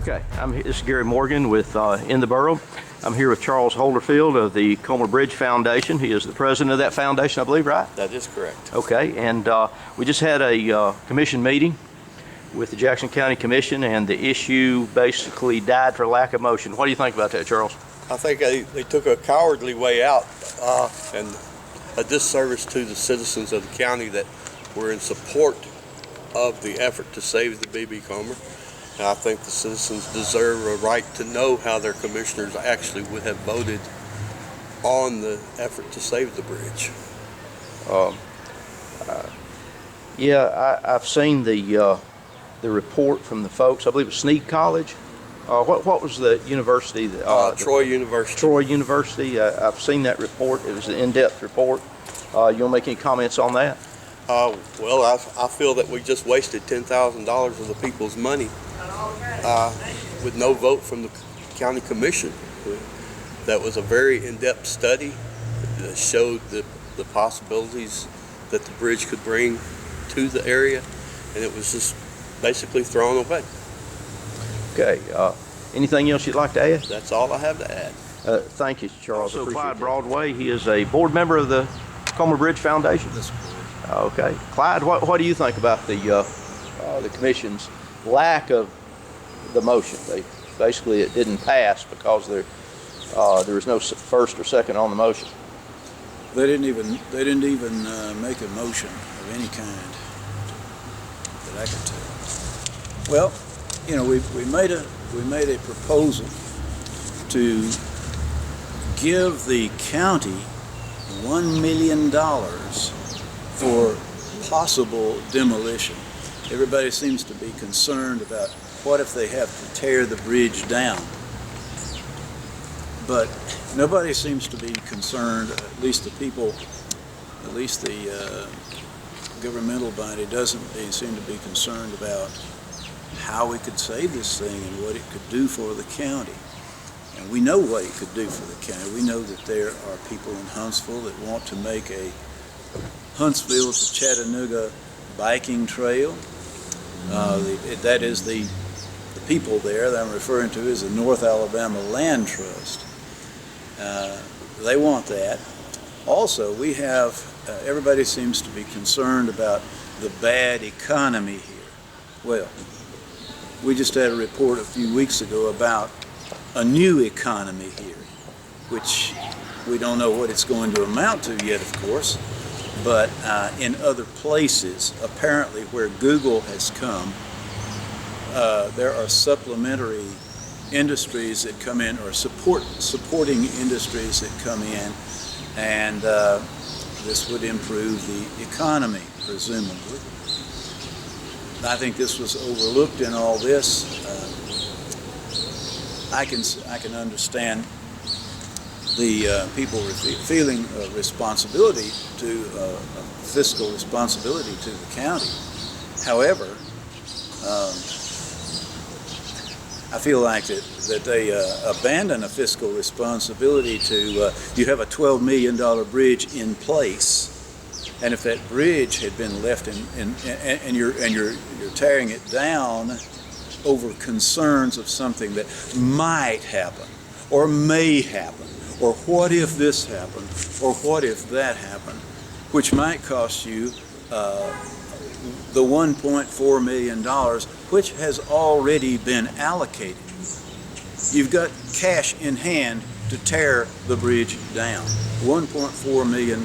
Okay, this is Gary Morgan with In the Borough. I'm here with Charles Holderfield of the Comer Bridge Foundation. He is the president of that foundation, I believe, right? That is correct. Okay, and we just had a commission meeting with the Jackson County Commission, and the issue basically died for lack of motion. What do you think about that, Charles? I think they took a cowardly way out and a disservice to the citizens of the county that were in support of the effort to save the B.B. Comer. And I think the citizens deserve a right to know how their commissioners actually would have voted on the effort to save the bridge. Yeah, I've seen the report from the folks. I believe it's Snead College. What was the university? Troy University. Troy University. I've seen that report. It was an in-depth report. You want to make any comments on that? Well, I feel that we just wasted $10,000 of the people's money with no vote from the county commission. That was a very in-depth study that showed the possibilities that the bridge could bring to the area, and it was just basically thrown away. Okay. Anything else you'd like to add? That's all I have to add. Thank you, Charles. Also, Clyde Broadway, he is a board member of the Comer Bridge Foundation. That's correct. Okay. Clyde, what do you think about the commission's lack of the motion? Basically, it didn't pass because there was no first or second on the motion. They didn't even make a motion of any kind that I could tell. Well, you know, we made a proposal to give the county $1 million for possible demolition. Everybody seems to be concerned about what if they have to tear the bridge down. But nobody seems to be concerned, at least the governmental body doesn't seem to be concerned about how we could save this thing and what it could do for the county. And we know what it could do for the county. We know that there are people in Huntsville that want to make a Huntsville to Chattanooga biking trail. That is the people there that I'm referring to is the North Alabama Land Trust. They want that. Also, we have, everybody seems to be concerned about the bad economy here. Well, we just had a report a few weeks ago about a new economy here, which we don't know what it's going to amount to yet, of course, but in other places, apparently where Google has come, there are supplementary industries that come in, or supporting industries that come in, and this would improve the economy, presumably. I think this was overlooked in all this. I can understand the people feeling responsibility to fiscal responsibility to the county. However, I feel like that they abandon a fiscal responsibility to, you have a $12 million bridge in place, and if that bridge had been left and you're tearing it down over concerns of something that might happen, or may happen, or what if this happened, or what if that happened, which might cost you the $1.4 million, which has already been allocated. You've got cash in hand to tear the bridge down, $1.4 million.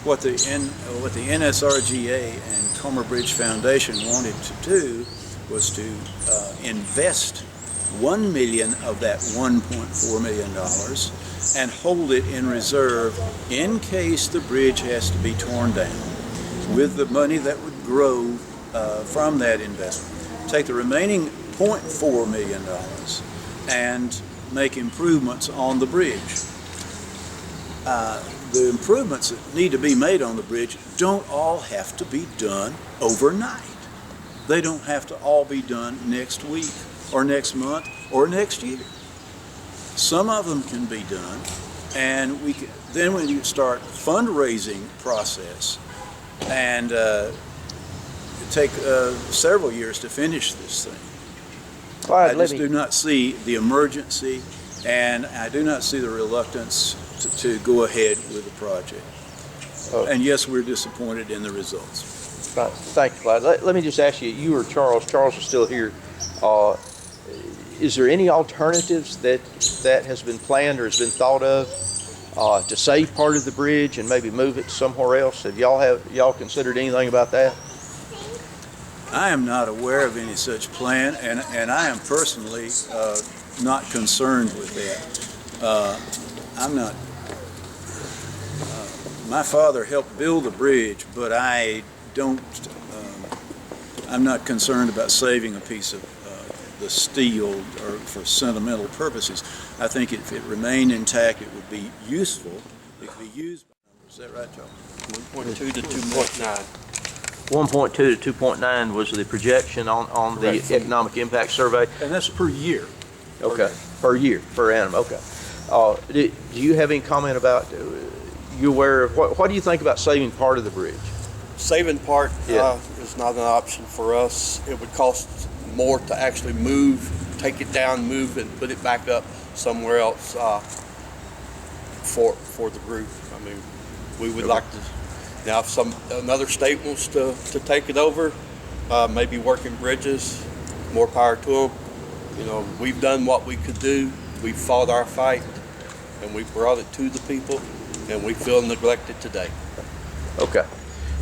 What the NSRGA and Comer Bridge Foundation wanted to do was to invest $1 million of that $1.4 million and hold it in reserve in case the bridge has to be torn down, with the money that would grow from that investment. Take the remaining $0.4 million and make improvements on the bridge. The improvements that need to be made on the bridge don't all have to be done overnight. They don't have to all be done next week or next month or next year. Some of them can be done, and then when you start fundraising process, and it take several years to finish this thing. All right, I just do not see the emergency, and I do not see the reluctance to go ahead with the project. Oh. And yes, we're disappointed in the results. Right. Thank you, Clyde. Let me just ask you, you or Charles, Charles is still here. Is there any alternatives that has been planned or has been thought of to save part of the bridge and maybe move it somewhere else? Have y'all considered anything about that? I am not aware of any such plan, and I am personally not concerned with that. I'm not. My father helped build the bridge, but I don't. I'm not concerned about saving a piece of the steel or for sentimental purposes. I think if it remained intact, it would be useful. It could be used. Is that right, Charles? 1.2 to 2.9. 1.2 to 2.9 was the projection on the Correct. economic impact survey. And that's per year. Okay, per year, per annum, okay. Do you have any comment about, you aware of, what do you think about saving part of the bridge? Saving part Yeah. is not an option for us. It would cost more to actually take it down, move it, put it back up somewhere else for the group. I mean, we would like to. Now, if another state wants to take it over, maybe Working Bridges, more power to them. You know, we've done what we could do. We've fought our fight, and we brought it to the people, and we feel neglected today. Okay.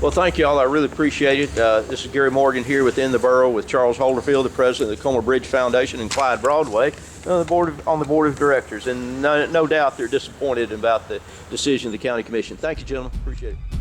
Well, thank you all. I really appreciate it. This is Gary Morgan here within the borough with Charles Holderfield, the president of the Comer Bridge Foundation, and Clyde Broadway on the board of directors. And no doubt they're disappointed about the decision of the county commission. Thank you, gentlemen. Appreciate it.